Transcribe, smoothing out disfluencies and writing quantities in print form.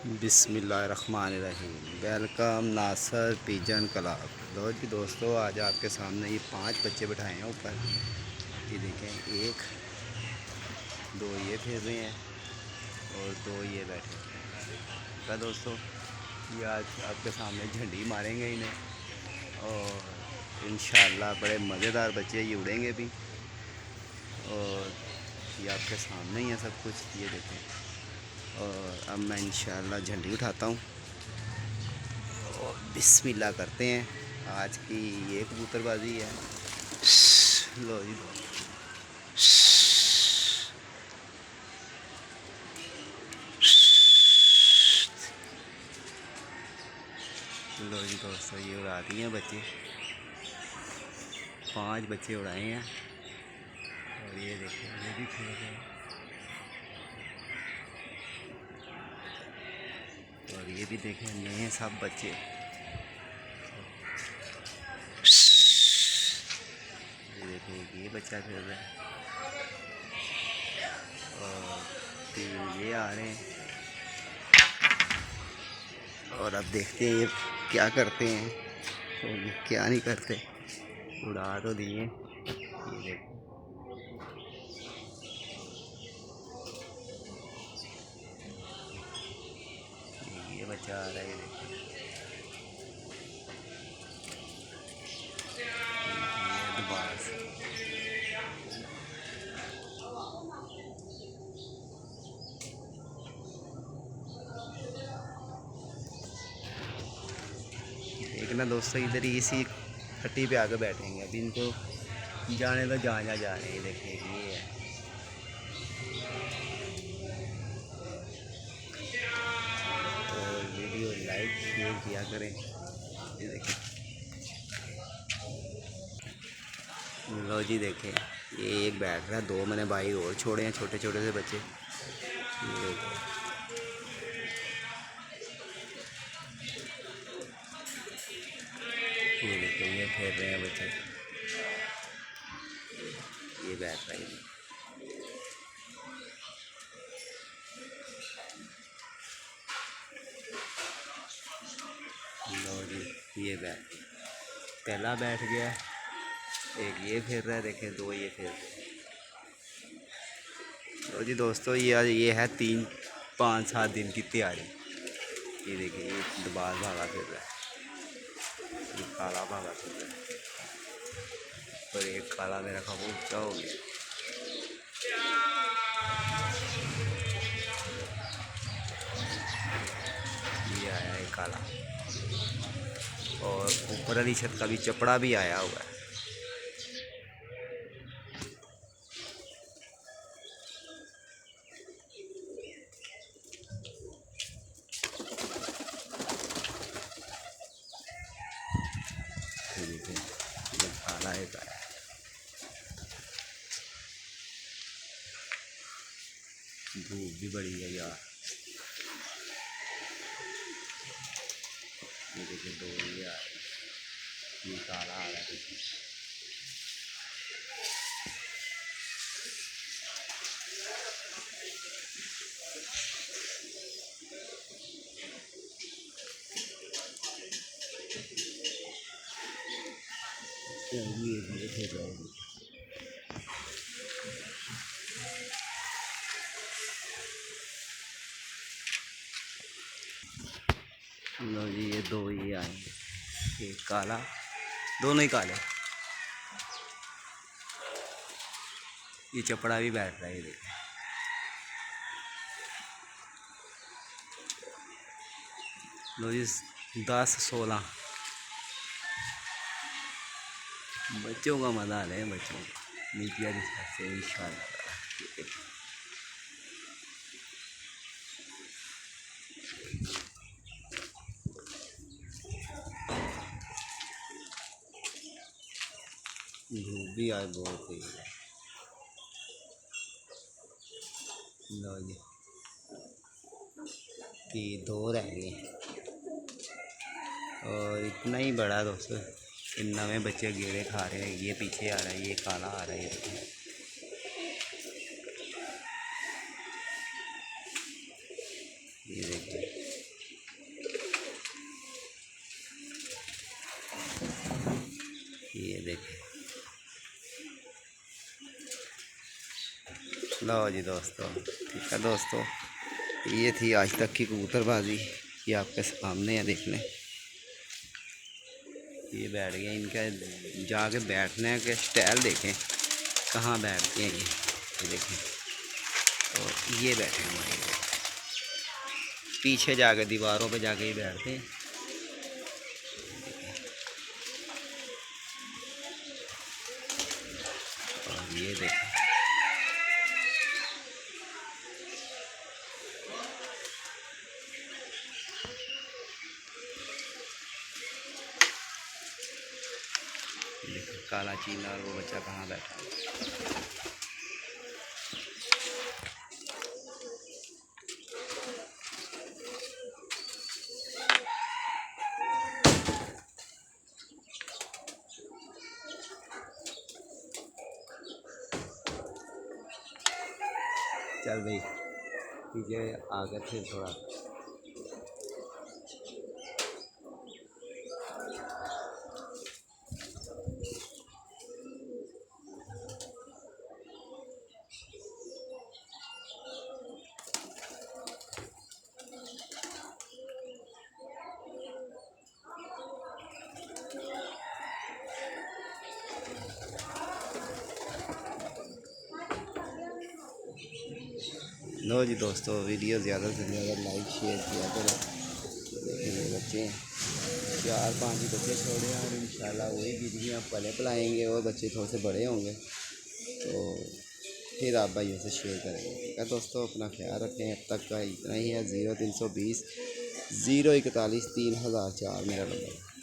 बिस्मिल्लाहिर्रहमानिर्रहीम। वेलकम नासर pigeon club. लो जी दोस्तों, आज आपके सामने ये 5 बच्चे बिठाए हैं ऊपर। ये देखें, 1 2 ये फिर रहे हैं और 2 ये बैठे हैं। तो दोस्तों, ये आज आपके सामने झंडी मारेंगे इन्हें और इंशाअल्लाह बड़े मज़ेदार बच्चे ये उड़ेंगे भी। और ये आपके सामने ही है सब कुछ, ये देखें। और अब मैं इंशाअल्लाह झंडी उठाता हूँ और बिस्मिल्लाह करते हैं। आज की ये कबूतरबाजी है। लो जी, लो जी दोस्तों, ये उड़ा दिए हैं बच्चे। 5 बच्चे उड़ाए हैं और ये देखिए, ये भी खेल रहे हैं और ये भी देखें, नए सब बच्चे। ये देखिए, ये बच्चा खेल रहा है और 3 ये आ रहे हैं। और अब देखते हैं ये क्या करते हैं और ये क्या नहीं करते। उड़ा तो दिए, ये देखो। ये बच्चा आ रहा है, ये देखो। ये दुबास। एक ना दोस्तों, इधर ही इसी हट्टी पे आके बैठेंगे। अभी इनको जाने तो जहाँ जा रहे हैं। ये देखिए, ये है। और वीडियो लाइक शेयर किया करें। ये देखिए, लो जी देखें, ये एक बैठ रहा है, 2 मैंने भाई और छोड़े हैं, छोटे छोटे से बच्चे। ये देखिए, ये देखिए, ये खेल रहे हैं बच्चे। ये बैठ रहा है। लो जी, ये बैठ, पहला बैठ गया। एक ये फिर रहा है, देखें, 2 ये फिर रहे हैं। तो जी दोस्तों, ये है 3-5-7 दिन की तैयारी। ये देखिए, ये दुबार भागा फिर रहा है, ये काला भागा फिर रहा है और एक काला मेरा खबा ऊँचा हो गया। ये आया है काला और ऊपर वाली छत का भी चपड़ा भी आया हुआ है। ये देखिए, ये काला एक आया। धूप भी बड़ी है यार। ये देखिए, 2 ये आ रहे हैं, ये काला आ रहा है। ये फिर रहेगी। लो जी, ये 2 ये आएंगे, एक काला, दोनों ही काले। ये चपड़ा भी बैठ रहा है, ये देखिए। लो जी, 10-16 बच्चों का मजा आ रहा है, बच्चों का नीतिया से इंशाल्लाह। धूप भी आज बहुत तेज है। लो जी, कि 2 रह गए और इतना ही बड़ा दोस्तों। इन नवे बच्चे गेड़े खा रहे हैं। ये पीछे आ रहा है, ये काला आ रहा है, ये ये देखिए, ये देखिए। लो जी दोस्तों, ठीक है दोस्तों, ये थी आज तक की कबूतरबाजी। ये आपके सामने है, देख लें। ये बैठ गए, इनका जाके बैठने के स्टाइल देखें, कहाँ बैठते हैं ये देखें। और ये बैठे हमारे पीछे जाके, दीवारों पे जाके ही बैठते हैं। और ये देखें, काला चीला और वो बच्चा कहाँ बैठा है। चल भाई, पीछे आकर फिर थोड़ा। लो जी दोस्तों, वीडियो ज़्यादा से ज़्यादा लाइक शेयर किया करो। देखिए मेरे बच्चे हैं, 4-5 ही बच्चे छोड़े हैं और इंशाल्लाह वही वीडियो आप पले पलाएँगे और बच्चे थोड़े से बड़े होंगे तो फिर आप भाइयों से शेयर करेंगे। ठीक है दोस्तों, अपना ख्याल रखें। अब तक का इतना ही है। 0320 041 3004 मेरा नंबर है।